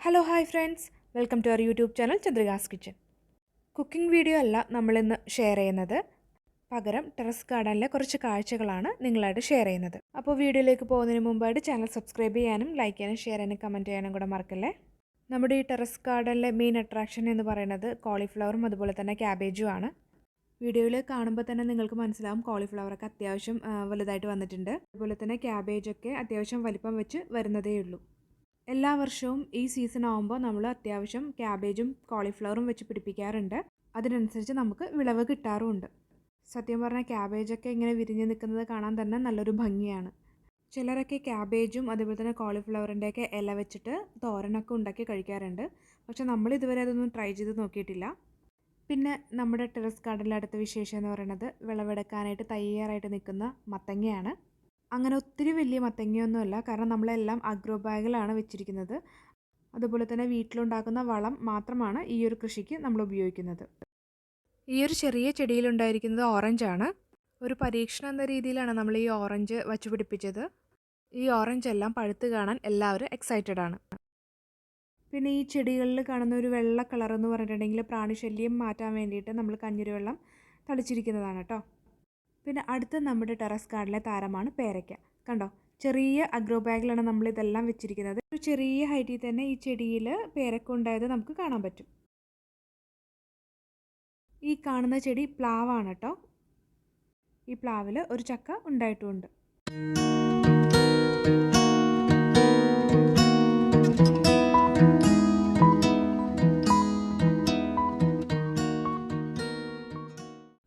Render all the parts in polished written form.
Hello hi friends, welcome to our YouTube channel Chandrika's kitchen. Cooking video അല്ല നമ്മളിന്ന് share ചെയ്യുന്നത്, പകരം ടെറസ് ഗാർഡനിലെ കുറച്ച് കാഴ്ചകളാണ് നിങ്ങളായിട്ട് ഷെയർ ചെയ്യുന്നത്. അപ്പോൾ വീഡിയോയിലേക്ക് പോകുന്നതിന് മുമ്പായിട്ട് ചാനൽ സബ്സ്ക്രൈബ് ചെയ്യാനും ലൈക്ക് ചെയ്യാനും ഷെയർ ചെയ്യാനും കമൻറ്റ് ചെയ്യാനും കൂടെ മറക്കല്ലേ. നമ്മുടെ ഈ ടെറസ് ഗാർഡനിലെ മെയിൻ അട്രാക്ഷൻ എന്ന് പറയുന്നത് കോളിഫ്ലവറും അതുപോലെ തന്നെ ക്യാബേജും ആണ്. വീഡിയോയിൽ കാണുമ്പോൾ തന്നെ നിങ്ങൾക്ക് മനസ്സിലാവും കോളിഫ്ലവറൊക്കെ അത്യാവശ്യം വലുതായിട്ട് വന്നിട്ടുണ്ട്. അതുപോലെ തന്നെ ക്യാബേജൊക്കെ അത്യാവശ്യം വലിപ്പം വെച്ച് വരുന്നതേ ഉള്ളൂ. എല്ലാ വർഷവും ഈ സീസൺ ആകുമ്പോൾ നമ്മൾ അത്യാവശ്യം ക്യാബേജും കോളിഫ്ലവറും വെച്ച് പിടിപ്പിക്കാറുണ്ട്. അതിനനുസരിച്ച് നമുക്ക് വിളവ് കിട്ടാറുമുണ്ട്. സത്യം പറഞ്ഞാൽ ക്യാബേജൊക്കെ ഇങ്ങനെ വിരിഞ്ഞ് നിൽക്കുന്നത് കാണാൻ തന്നെ നല്ലൊരു ഭംഗിയാണ്. ചിലരൊക്കെ ക്യാബേജും അതുപോലെ തന്നെ കോളിഫ്ലവറിൻ്റെയൊക്കെ ഇല വെച്ചിട്ട് തോരനൊക്കെ ഉണ്ടാക്കി കഴിക്കാറുണ്ട്. പക്ഷെ നമ്മൾ ഇതുവരെ അതൊന്നും ട്രൈ ചെയ്ത് നോക്കിയിട്ടില്ല. പിന്നെ നമ്മുടെ ടെറസ് ഗാർഡനിലെ അടുത്ത വിശേഷം എന്ന് പറയുന്നത് വിളവെടുക്കാനായിട്ട് തയ്യാറായിട്ട് നിൽക്കുന്ന മത്തങ്ങയാണ്. അങ്ങനെ ഒത്തിരി വലിയ മത്തങ്ങയൊന്നുമല്ല, കാരണം നമ്മളെല്ലാം അഗ്രോ ബാഗിലാണ് വെച്ചിരിക്കുന്നത്. അതുപോലെ തന്നെ വീട്ടിലുണ്ടാക്കുന്ന വളം മാത്രമാണ് ഈ ഒരു കൃഷിക്ക് നമ്മൾ ഉപയോഗിക്കുന്നത്. ഈ ഒരു ചെറിയ ചെടിയിലുണ്ടായിരിക്കുന്നത് ഓറഞ്ചാണ്. ഒരു പരീക്ഷണം എന്ന രീതിയിലാണ് നമ്മൾ ഈ ഓറഞ്ച് വച്ചു പിടിപ്പിച്ചത്. ഈ ഓറഞ്ച് എല്ലാം പഴുത്ത് കാണാൻ എല്ലാവരും എക്സൈറ്റഡ് ആണ്. പിന്നെ ഈ ചെടികളിൽ കാണുന്ന ഒരു വെള്ള കളർ എന്ന് പറഞ്ഞിട്ടുണ്ടെങ്കിൽ പ്രാണിശല്യം മാറ്റാൻ വേണ്ടിയിട്ട് നമ്മൾ കഞ്ഞിരിവെള്ളം തളിച്ചിരിക്കുന്നതാണ് കേട്ടോ. പിന്നെ അടുത്ത നമ്മുടെ ടെറസ് ഗാർഡനിലെ താരമാണ് പേരയ്ക്ക. കണ്ടോ, ചെറിയ അഗ്രോ ബാഗിലാണ് നമ്മൾ ഇതെല്ലാം വെച്ചിരിക്കുന്നത്. ഒരു ചെറിയ ഹൈറ്റിൽ തന്നെ ഈ ചെടിയിൽ പേരയ്ക്ക ഉണ്ടായത് നമുക്ക് കാണാൻ പറ്റും. ഈ കാണുന്ന ചെടി പ്ലാവാണ് കേട്ടോ. ഈ പ്ലാവിൽ ഒരു ചക്ക ഉണ്ടായിട്ടുമുണ്ട്.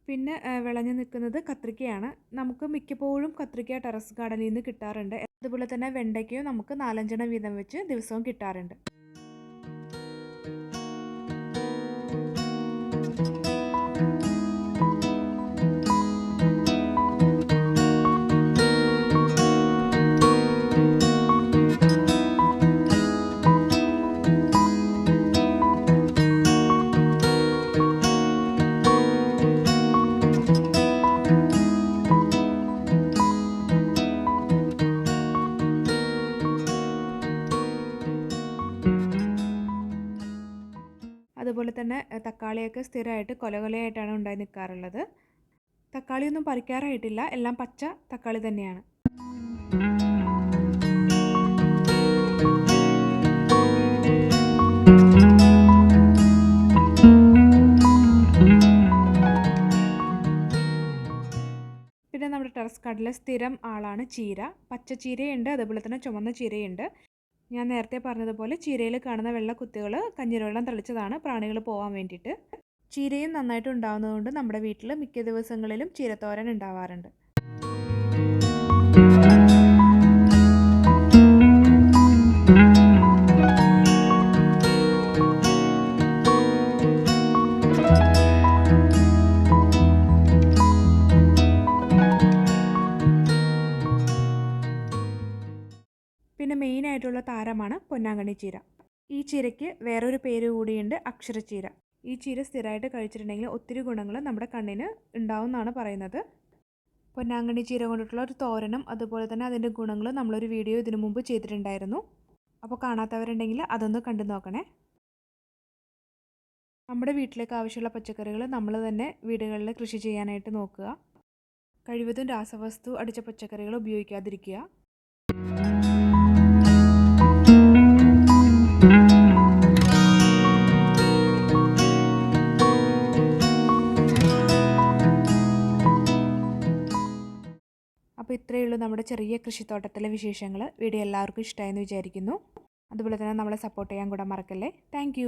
പിന്നെ വിളഞ്ഞു നിൽക്കുന്നത് കത്രിക്കയാണ്. നമുക്ക് മിക്കപ്പോഴും കത്രിക്ക ടെറസ് ഗാർഡനിൽ നിന്ന് കിട്ടാറുണ്ട്. അതുപോലെ തന്നെ വെണ്ടയ്ക്കയും നമുക്ക് 4-5 വീതം വെച്ച് ദിവസവും കിട്ടാറുണ്ട്. അതുപോലെ തന്നെ തക്കാളിയൊക്കെ സ്ഥിരമായിട്ട് കൊലകൊലയായിട്ടാണ് ഉണ്ടായി നിൽക്കാറുള്ളത്. തക്കാളിയൊന്നും പറിക്കാറായിട്ടില്ല, എല്ലാം പച്ച തക്കാളി തന്നെയാണ്. പിന്നെ നമ്മുടെ ടെറസ് ഗാർഡനിലെ സ്ഥിരം ആളാണ് ചീര. പച്ച ചീരയുണ്ട്, അതുപോലെ തന്നെ ചുമന്ന ചീരയുണ്ട്. ഞാൻ നേരത്തെ പറഞ്ഞതുപോലെ ചീരയിൽ കാണുന്ന വെള്ള കുത്തുകൾ കഞ്ഞിരവെള്ളം തളിച്ചതാണ്, പ്രാണികൾ പോകാൻ വേണ്ടിയിട്ട്. ചീരയും നന്നായിട്ട് ഉണ്ടാകുന്നതുകൊണ്ട് നമ്മുടെ വീട്ടിൽ മിക്ക ദിവസങ്ങളിലും ചീരത്തോരൻ ഉണ്ടാവാറുണ്ട്. പിന്നെ മെയിനായിട്ടുള്ള താരമാണ് പൊന്നാങ്കണ്ണി ചീര. ഈ ചീരയ്ക്ക് വേറൊരു പേര് കൂടിയുണ്ട്, അക്ഷരച്ചീര. ഈ ചീര സ്ഥിരമായിട്ട് കഴിച്ചിട്ടുണ്ടെങ്കിൽ ഒത്തിരി ഗുണങ്ങൾ നമ്മുടെ കണ്ണിന് ഉണ്ടാവും എന്നാണ് പറയുന്നത്. പൊന്നാങ്കണ്ണി ചീര കൊണ്ടിട്ടുള്ള ഒരു തോരനും അതുപോലെ തന്നെ അതിൻ്റെ ഗുണങ്ങളും നമ്മളൊരു വീഡിയോ ഇതിനു മുമ്പ് ചെയ്തിട്ടുണ്ടായിരുന്നു. അപ്പോൾ കാണാത്തവരുണ്ടെങ്കിൽ അതൊന്ന് കണ്ടു നോക്കണേ. നമ്മുടെ വീട്ടിലേക്ക് ആവശ്യമുള്ള പച്ചക്കറികൾ നമ്മൾ തന്നെ വീടുകളിൽ കൃഷി ചെയ്യാനായിട്ട് നോക്കുക. കഴിവതും രാസവസ്തു അടിച്ച പച്ചക്കറികൾ ഉപയോഗിക്കാതിരിക്കുക. അപ്പോൾ ഇത്രയേ ഉള്ളൂ നമ്മുടെ ചെറിയ കൃഷിത്തോട്ടത്തിലെ വിശേഷങ്ങൾ. വീഡിയോ എല്ലാവർക്കും ഇഷ്ടമായെന്ന് വിചാരിക്കുന്നു. അതുപോലെ തന്നെ നമ്മളെ സപ്പോർട്ട് ചെയ്യാൻ കൂടെ മറക്കല്ലേ. താങ്ക്